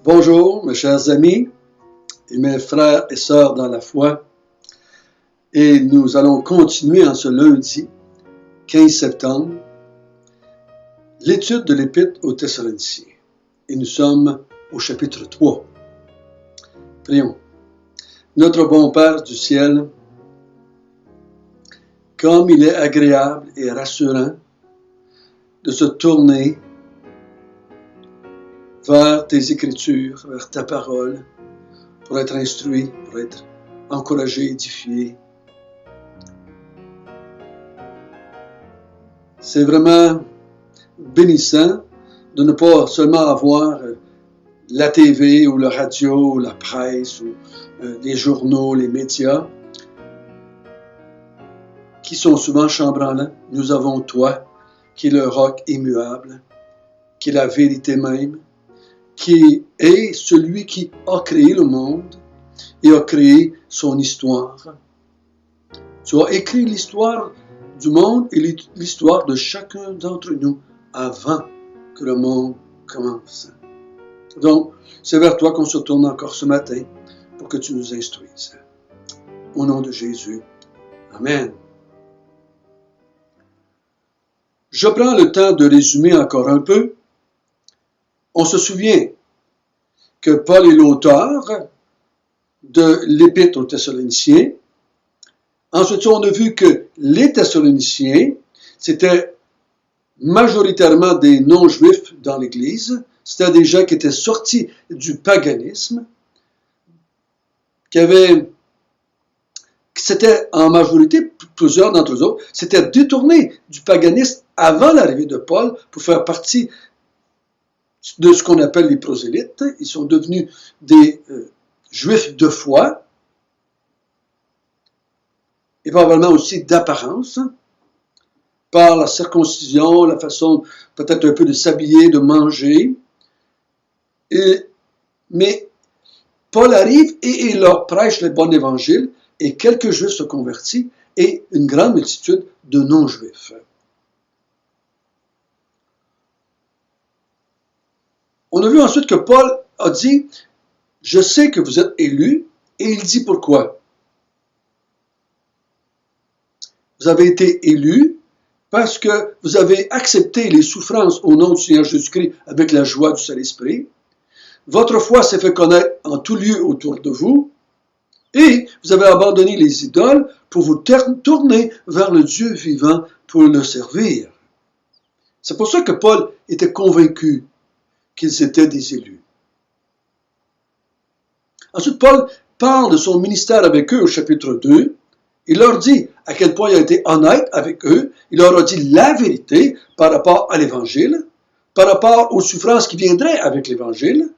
Bonjour, mes chers amis et mes frères et sœurs dans la foi. Et nous allons continuer en ce lundi 15 septembre l'étude de l'Épître aux Thessaloniciens. Et nous sommes au chapitre 3. Prions. Notre bon Père du ciel, comme il est agréable et rassurant de se tourner vers tes Écritures, vers ta parole, pour être instruit, pour être encouragé, édifié. C'est vraiment bénissant de ne pas seulement avoir la TV ou la radio ou la presse ou les journaux, les médias, qui sont souvent chambranlants. Nous avons toi, qui est le roc immuable, qui est la vérité même, qui est celui qui a créé le monde et a créé son histoire. Tu as écrit l'histoire du monde et l'histoire de chacun d'entre nous avant que le monde commence. Donc, c'est vers toi qu'on se tourne encore ce matin pour que tu nous instruises. Au nom de Jésus. Amen. Je prends le temps de résumer encore un peu. On se souvient que Paul est l'auteur de l'Épître aux Thessaloniciens. Ensuite, on a vu que les Thessaloniciens, c'était majoritairement des non-juifs dans l'Église. C'était des gens qui étaient sortis du paganisme, c'était en majorité, plusieurs d'entre eux autres, s'étaient détournés du paganisme avant l'arrivée de Paul pour faire partie de ce qu'on appelle les prosélytes. Ils sont devenus des juifs de foi et probablement aussi d'apparence, par la circoncision, la façon peut-être un peu de s'habiller, de manger. Mais Paul arrive et il leur prêche le bon évangile et quelques juifs se convertissent et une grande multitude de non-juifs. On a vu ensuite que Paul a dit « Je sais que vous êtes élus » et il dit pourquoi. Vous avez été élus parce que vous avez accepté les souffrances au nom du Seigneur Jésus-Christ avec la joie du Saint-Esprit. Votre foi s'est fait connaître en tout lieu autour de vous et vous avez abandonné les idoles pour vous tourner vers le Dieu vivant pour le servir. C'est pour ça que Paul était convaincu qu'ils étaient des élus. Ensuite, Paul parle de son ministère avec eux au chapitre 2. Il leur dit à quel point il a été honnête avec eux. Il leur a dit la vérité par rapport à l'Évangile, par rapport aux souffrances qui viendraient avec l'Évangile.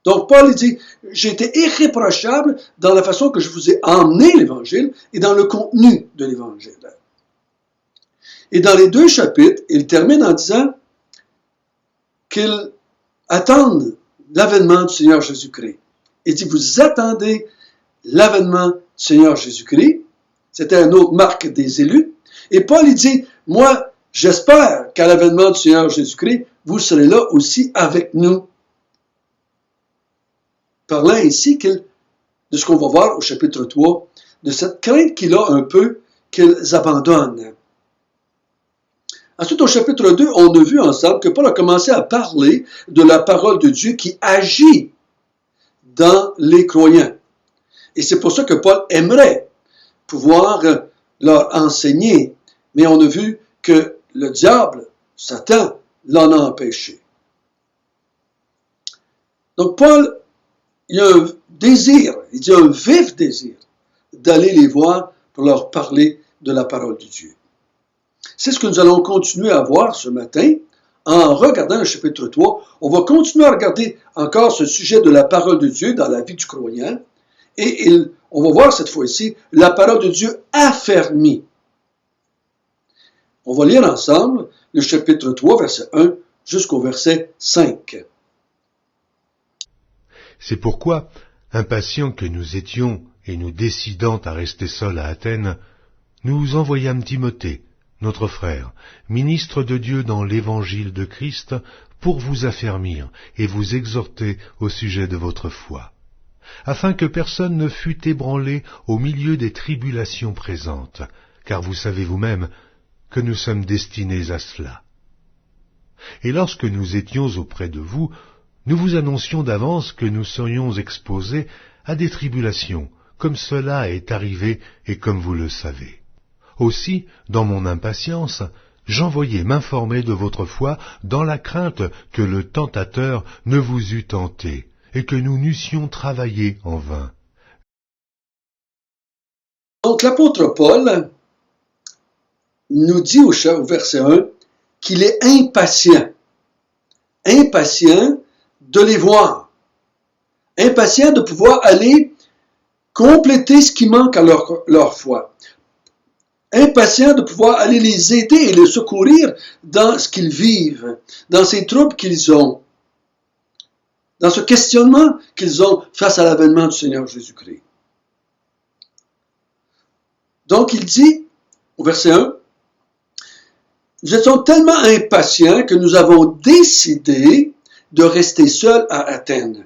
Donc, Paul dit, j'ai été irréprochable dans la façon que je vous ai emmené l'Évangile et dans le contenu de l'Évangile. Et dans les deux chapitres, il termine en disant qu'ils attendent l'avènement du Seigneur Jésus-Christ. Il dit, vous attendez l'avènement du Seigneur Jésus-Christ. C'était une autre marque des élus. Et Paul, il dit, moi, j'espère qu'à l'avènement du Seigneur Jésus-Christ, vous serez là aussi avec nous. Parlant ici de ce qu'on va voir au chapitre 3, de cette crainte qu'il a un peu qu'ils abandonnent. Ensuite, au chapitre 2, on a vu ensemble que Paul a commencé à parler de la parole de Dieu qui agit dans les croyants. Et c'est pour ça que Paul aimerait pouvoir leur enseigner. Mais on a vu que le diable, Satan, l'en a empêché. Donc Paul, il a un désir, il dit un vif désir, d'aller les voir pour leur parler de la parole de Dieu. C'est ce que nous allons continuer à voir ce matin en regardant le chapitre 3. On va continuer à regarder encore ce sujet de la parole de Dieu dans la vie du croyant. Et on va voir cette fois-ci la parole de Dieu affermie. On va lire ensemble le chapitre 3, verset 1 jusqu'au verset 5. C'est pourquoi, impatients que nous étions et nous décidant à rester seuls à Athènes, nous envoyâmes Timothée, notre frère, ministre de Dieu dans l'évangile de Christ, pour vous affermir et vous exhorter au sujet de votre foi, afin que personne ne fût ébranlé au milieu des tribulations présentes, car vous savez vous-même que nous sommes destinés à cela. Et lorsque nous étions auprès de vous, nous vous annoncions d'avance que nous serions exposés à des tribulations, comme cela est arrivé et comme vous le savez. Aussi, dans mon impatience, j'envoyai m'informer de votre foi dans la crainte que le tentateur ne vous eût tenté et que nous n'eussions travaillé en vain. Donc l'apôtre Paul nous dit au verset 1 qu'il est impatient de les voir, impatient de pouvoir aller compléter ce qui manque à leur foi, impatient de pouvoir aller les aider et les secourir dans ce qu'ils vivent, dans ces troubles qu'ils ont, dans ce questionnement qu'ils ont face à l'avènement du Seigneur Jésus-Christ. Donc il dit, au verset 1, nous étions tellement impatients que nous avons décidé de rester seuls à Athènes.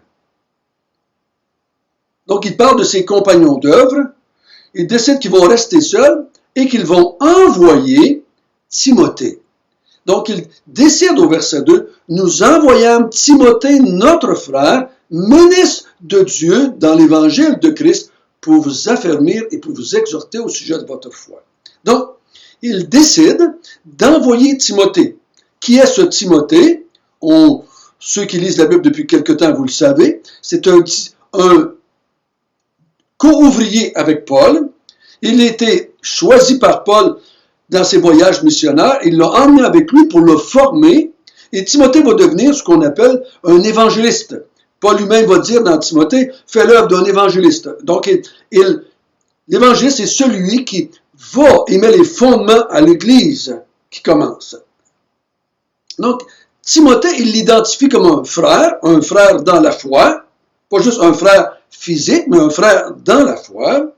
Donc il parle de ses compagnons d'œuvre, ils décident qu'ils vont rester seuls et qu'ils vont envoyer Timothée. Donc il décide au verset 2, nous envoyâmes Timothée, notre frère, ministre de Dieu dans l'évangile de Christ, pour vous affermir et pour vous exhorter au sujet de votre foi. Donc, il décide d'envoyer Timothée. Qui est ce Timothée? Ceux qui lisent la Bible depuis quelque temps, vous le savez, c'est un co-ouvrier avec Paul. Il a été choisi par Paul dans ses voyages missionnaires. Il l'a emmené avec lui pour le former. Et Timothée va devenir ce qu'on appelle un évangéliste. Paul lui-même va dire dans Timothée, fais l'œuvre d'un évangéliste. Donc, l'évangéliste est celui qui va et met les fondements à l'Église qui commence. Donc, Timothée, il l'identifie comme un frère dans la foi, pas juste un frère physique, mais un frère dans la foi.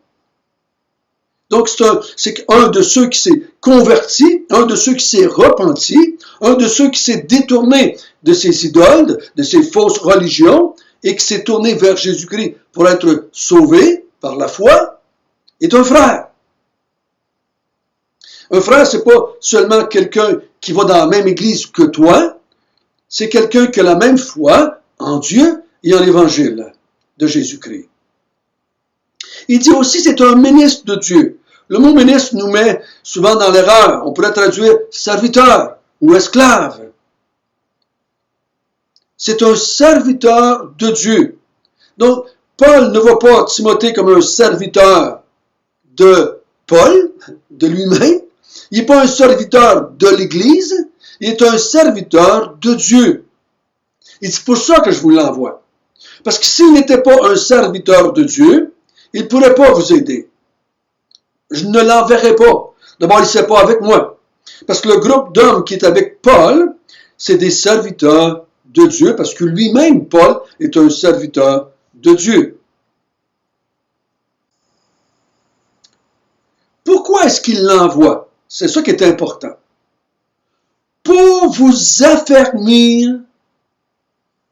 Donc, c'est un de ceux qui s'est converti, un de ceux qui s'est repenti, un de ceux qui s'est détourné de ses idoles, de ses fausses religions, et qui s'est tourné vers Jésus-Christ pour être sauvé par la foi, est un frère. Un frère, c'est pas seulement quelqu'un qui va dans la même église que toi, c'est quelqu'un qui a la même foi en Dieu et en l'évangile de Jésus-Christ. Il dit aussi, c'est un ministre de Dieu. Le mot ministre nous met souvent dans l'erreur. On pourrait traduire serviteur ou esclave. C'est un serviteur de Dieu. Donc, Paul ne voit pas Timothée comme un serviteur de Paul, de lui-même. Il n'est pas un serviteur de l'Église, il est un serviteur de Dieu. Et c'est pour ça que je vous l'envoie. Parce que s'il n'était pas un serviteur de Dieu, il ne pourrait pas vous aider. Je ne l'enverrai pas. D'abord, il ne serait pas avec moi. Parce que le groupe d'hommes qui est avec Paul, c'est des serviteurs de Dieu, parce que lui-même, Paul, est un serviteur de Dieu. Pourquoi est-ce qu'il l'envoie? C'est ça qui est important. Pour vous affermir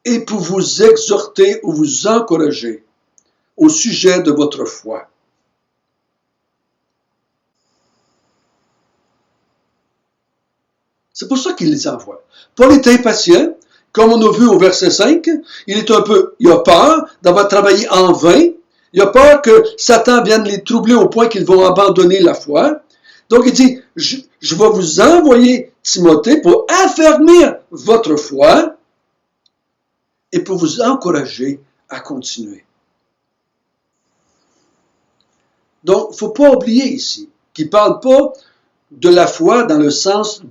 et pour vous exhorter ou vous encourager au sujet de votre foi. C'est pour ça qu'il les envoie. Paul est impatient, comme on a vu au verset 5, il a peur d'avoir travaillé en vain, il a peur que Satan vienne les troubler au point qu'ils vont abandonner la foi. Donc il dit, je vais vous envoyer Timothée pour affermir votre foi et pour vous encourager à continuer. Donc, il ne faut pas oublier ici qu'il ne parle pas de la foi dans le sens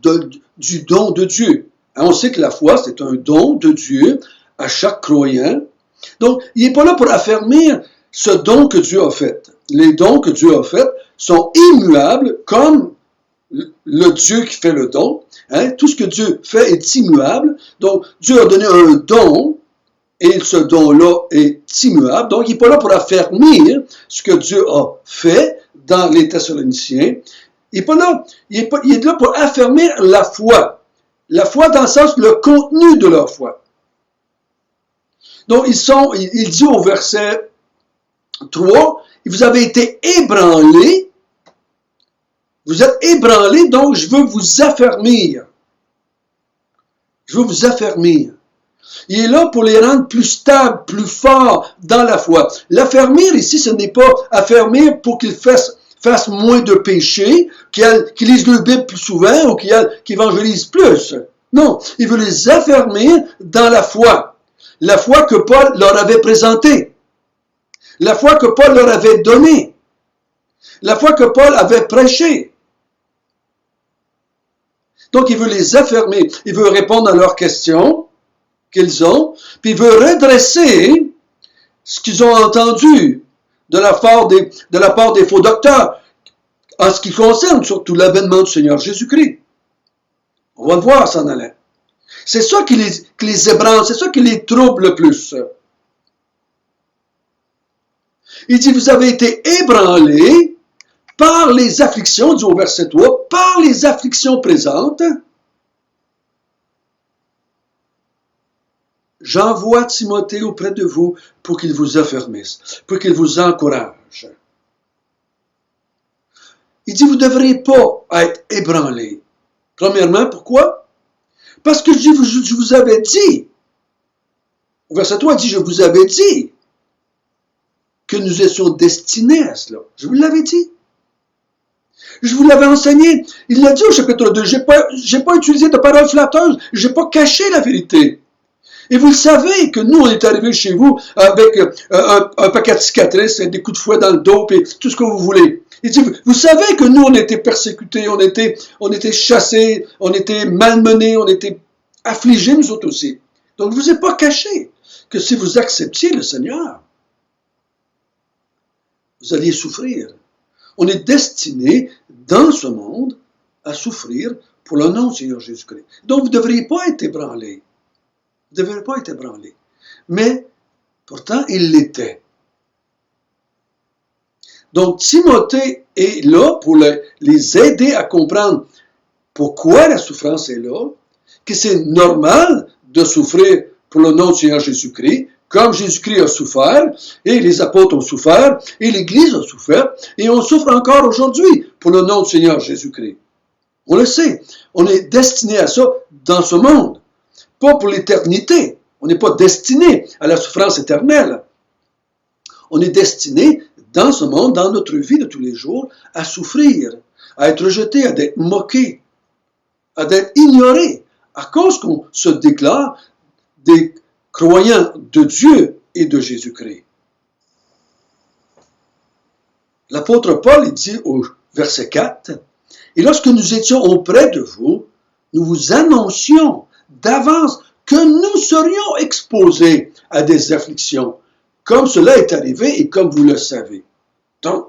du don de Dieu. On sait que la foi, c'est un don de Dieu à chaque croyant. Donc, il n'est pas là pour affermir ce don que Dieu a fait. Les dons que Dieu a faits sont immuables comme le Dieu qui fait le don. Tout ce que Dieu fait est immuable. Donc, Dieu a donné un don et ce don-là est immuable. Donc, il n'est pas là pour affermir ce que Dieu a fait dans les Thessaloniciens. Il est pas là. Il est là pour affermir la foi. La foi dans le sens, le contenu de leur foi. Donc, il dit au verset 3, vous avez été ébranlés. Vous êtes ébranlés, donc je veux vous affermir. Je veux vous affermir. Il est là pour les rendre plus stables, plus forts dans la foi. L'affermir ici, ce n'est pas affermir pour qu'ils fassent moins de péchés, qu'ils lisent le Bible plus souvent ou qu'ils évangélisent plus. Non, il veut les affermir dans la foi. La foi que Paul leur avait présentée. La foi que Paul leur avait donnée. La foi que Paul avait prêchée. Donc, il veut les affermer. Il veut répondre à leurs questions qu'ils ont, puis il veut redresser ce qu'ils ont entendu de la part des faux docteurs en ce qui concerne surtout l'avènement du Seigneur Jésus-Christ. On va le voir s'en allant. C'est ça qui les ébranle, c'est ça qui les trouble le plus. Il dit, vous avez été ébranlés par les afflictions, dit au verset 3, par les afflictions présentes. J'envoie Timothée auprès de vous pour qu'il vous affermisse, pour qu'il vous encourage. Il dit, vous ne devriez pas être ébranlés. Premièrement, pourquoi? Parce que je vous avais dit, au verset 3, il dit, je vous avais dit que nous étions destinés à cela. Je vous l'avais dit. Je vous l'avais enseigné. Il l'a dit au chapitre 2, j'ai pas utilisé de paroles flatteuses, j'ai pas caché la vérité. Et vous le savez que nous, on est arrivés chez vous avec un paquet de cicatrices, des coups de fouet dans le dos, et tout ce que vous voulez. Il dit, vous savez que nous, on était persécutés, on était chassés, on était malmenés, on était affligés, nous autres aussi. Donc, je ne vous ai pas caché que si vous acceptiez le Seigneur, vous alliez souffrir. On est destiné, dans ce monde, à souffrir pour le nom du Seigneur Jésus-Christ. Donc, vous ne devriez pas être ébranlés. Vous ne devriez pas être ébranlés. Mais, pourtant, il l'était. Donc, Timothée est là pour les aider à comprendre pourquoi la souffrance est là, que c'est normal de souffrir pour le nom du Seigneur Jésus-Christ, comme Jésus-Christ a souffert, et les apôtres ont souffert, et l'Église a souffert, et on souffre encore aujourd'hui pour le nom du Seigneur Jésus-Christ. On le sait, on est destiné à ça dans ce monde, pas pour l'éternité. On n'est pas destiné à la souffrance éternelle. On est destiné dans ce monde, dans notre vie de tous les jours, à souffrir, à être rejeté, à être moqué, à être ignoré, à cause qu'on se déclare des croyants de Dieu et de Jésus-Christ. L'apôtre Paul, il dit au verset 4, « Et lorsque nous étions auprès de vous, nous vous annoncions d'avance que nous serions exposés à des afflictions, comme cela est arrivé et comme vous le savez. » Donc,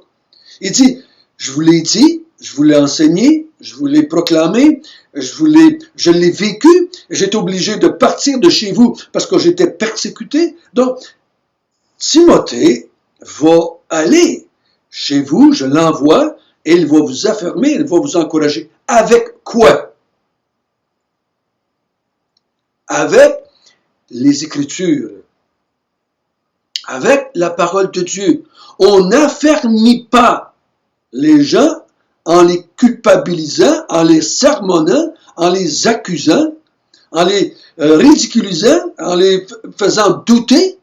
il dit, je vous l'ai dit, je vous l'ai enseigné, je vous l'ai proclamé, je l'ai vécu, j'étais obligé de partir de chez vous parce que j'étais persécuté. Donc, Timothée va aller chez vous, je l'envoie, et il va vous affermer, il va vous encourager. Avec quoi? Avec les Écritures, avec la parole de Dieu. On n'affermit pas les gens en les culpabilisant, en les sermonnant, en les accusant, en les ridiculisant, en les faisant douter.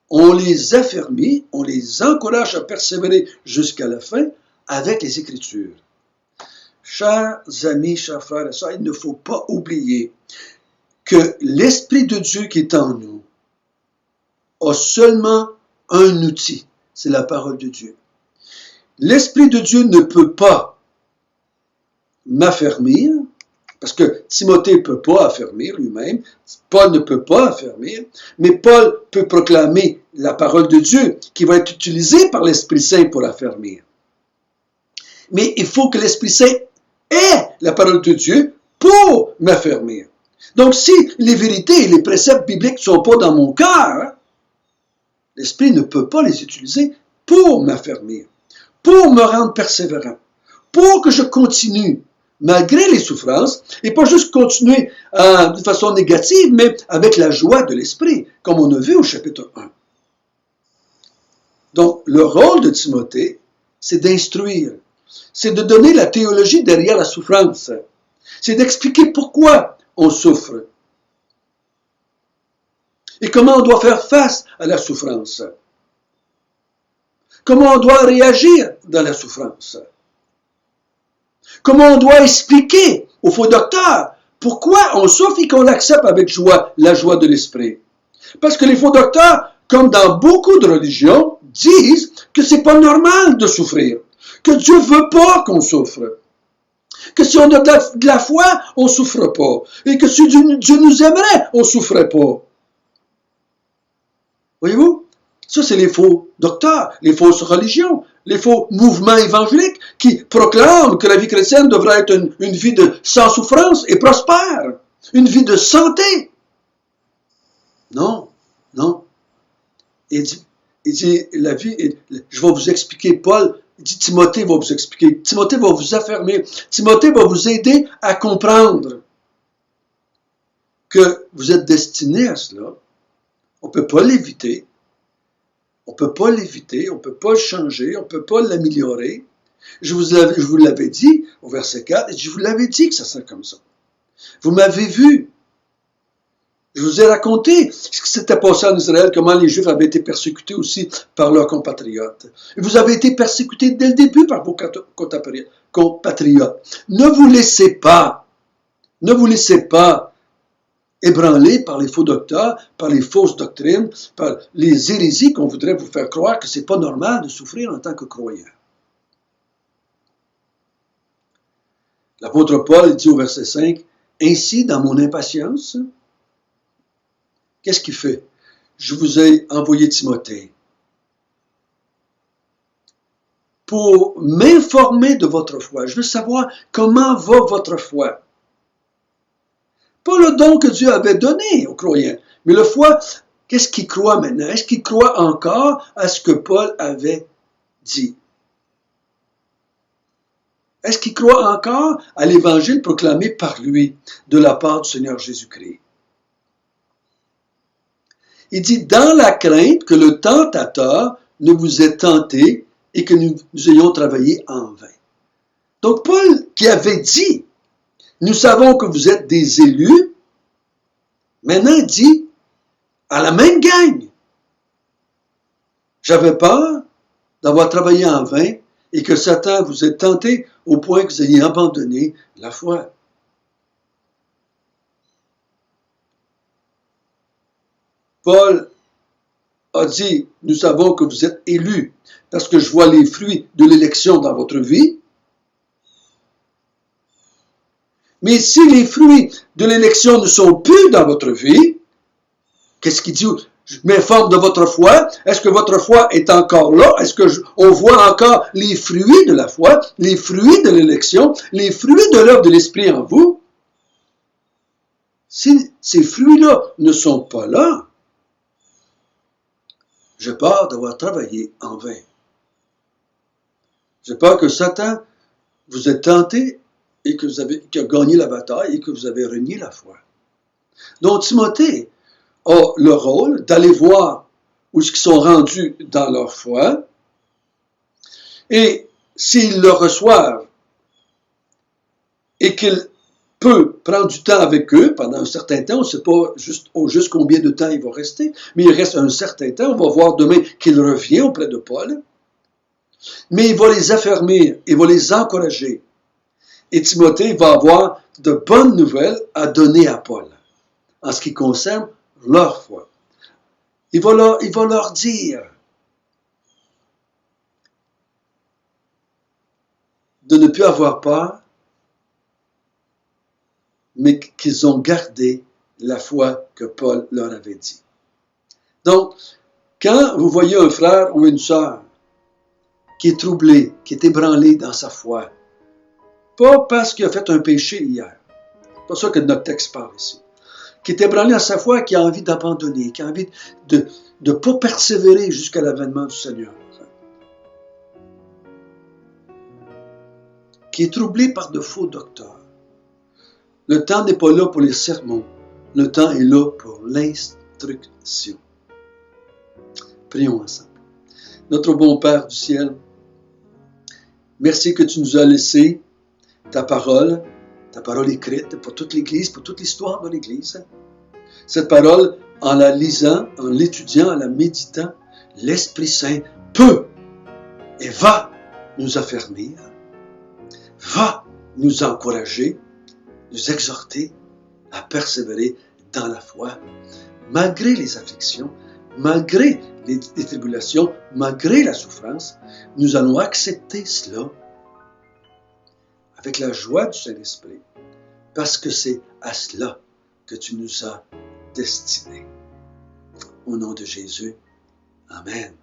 On les affermit, on les encourage à persévérer jusqu'à la fin avec les Écritures. Chers amis, chers frères et sœurs, il ne faut pas oublier que l'Esprit de Dieu qui est en nous a seulement un outil, c'est la parole de Dieu. L'Esprit de Dieu ne peut pas m'affermir, parce que Timothée ne peut pas affermir lui-même, Paul ne peut pas affermir, mais Paul peut proclamer la parole de Dieu qui va être utilisée par l'Esprit Saint pour affermir. Mais il faut que l'Esprit Saint ait la parole de Dieu pour m'affermir. Donc si les vérités et les préceptes bibliques ne sont pas dans mon cœur, l'Esprit ne peut pas les utiliser pour m'affermir, pour me rendre persévérant, pour que je continue, malgré les souffrances, et pas juste continuer de façon négative, mais avec la joie de l'esprit, comme on a vu au chapitre 1. Donc, le rôle de Timothée, c'est d'instruire, c'est de donner la théologie derrière la souffrance, c'est d'expliquer pourquoi on souffre et comment on doit faire face à la souffrance, comment on doit réagir dans la souffrance, comment on doit expliquer aux faux docteurs pourquoi on souffre et qu'on l'accepte avec joie, la joie de l'esprit. Parce que les faux docteurs, comme dans beaucoup de religions, disent que c'est pas normal de souffrir, que Dieu veut pas qu'on souffre, que si on a de la foi, on souffre pas, et que si Dieu nous aimerait, on souffrait pas. Voyez-vous? Ça, c'est les faux docteurs, les fausses religions, les faux mouvements évangéliques qui proclament que la vie chrétienne devrait être une vie sans souffrance et prospère, une vie de santé. Non, non. Il dit la vie, je vais vous expliquer, Paul, il dit Timothée va vous expliquer, Timothée va vous affirmer, Timothée va vous aider à comprendre que vous êtes destiné à cela. On ne peut pas l'éviter. On ne peut pas l'éviter, on ne peut pas le changer, on ne peut pas l'améliorer. Je vous l'avais dit au verset 4, et je vous l'avais dit que ça serait comme ça. Vous m'avez vu. Je vous ai raconté ce qui s'était passé en Israël, comment les Juifs avaient été persécutés aussi par leurs compatriotes. Et vous avez été persécutés dès le début par vos compatriotes. Ne vous laissez pas ébranlés par les faux docteurs, par les fausses doctrines, par les hérésies qu'on voudrait vous faire croire que c'est pas normal de souffrir en tant que croyant. L'apôtre Paul dit au verset 5, « Ainsi, dans mon impatience, qu'est-ce qu'il fait? Je vous ai envoyé Timothée pour m'informer de votre foi. Je veux savoir comment va votre foi. » Pas le don que Dieu avait donné aux croyants, mais le foi, qu'est-ce qu'il croit maintenant? Est-ce qu'il croit encore à ce que Paul avait dit? Est-ce qu'il croit encore à l'évangile proclamé par lui de la part du Seigneur Jésus-Christ? Il dit, dans la crainte que le tentateur ne vous ait tenté et que nous ayons travaillé en vain. Donc Paul qui avait dit, nous savons que vous êtes des élus. Maintenant, il dit, à la même gang, j'avais peur d'avoir travaillé en vain et que Satan vous ait tenté au point que vous ayez abandonné la foi. Paul a dit, nous savons que vous êtes élus parce que je vois les fruits de l'élection dans votre vie. Mais si les fruits de l'élection ne sont plus dans votre vie, qu'est-ce qu'il dit? Je m'informe de votre foi. Est-ce que votre foi est encore là? Est-ce qu'on voit encore les fruits de la foi, les fruits de l'élection, les fruits de l'œuvre de l'Esprit en vous? Si ces fruits-là ne sont pas là, j'ai peur d'avoir travaillé en vain. J'ai peur que Satan vous ait tenté et qui a gagné la bataille et que vous avez renié la foi. Donc Timothée a le rôle d'aller voir où ils sont rendus dans leur foi et s'ils le reçoivent et qu'il peut prendre du temps avec eux pendant un certain temps, on ne sait pas juste combien de temps il va rester, mais il reste un certain temps, on va voir demain qu'il revient auprès de Paul, mais il va les affermir, il va les encourager. Et Timothée va avoir de bonnes nouvelles à donner à Paul en ce qui concerne leur foi. Il va leur dire de ne plus avoir peur, mais qu'ils ont gardé la foi que Paul leur avait dit. Donc, quand vous voyez un frère ou une sœur qui est troublé, qui est ébranlé dans sa foi, pas parce qu'il a fait un péché hier. C'est pas ça que notre texte parle ici. Qui est ébranlé à sa foi, qui a envie d'abandonner, qui a envie de ne pas persévérer jusqu'à l'avènement du Seigneur. qui est troublé par de faux docteurs. Le temps n'est pas là pour les sermons, le temps est là pour l'instruction. Prions ensemble. Notre bon Père du ciel, merci que tu nous as laissé ta parole écrite pour toute l'Église, pour toute l'histoire de l'Église. Cette parole, en la lisant, en l'étudiant, en la méditant, l'Esprit Saint peut et va nous affermir, va nous encourager, nous exhorter à persévérer dans la foi, malgré les afflictions, malgré les tribulations, malgré la souffrance. Nous allons accepter cela avec la joie du Saint-Esprit, parce que c'est à cela que tu nous as destinés. Au nom de Jésus, Amen.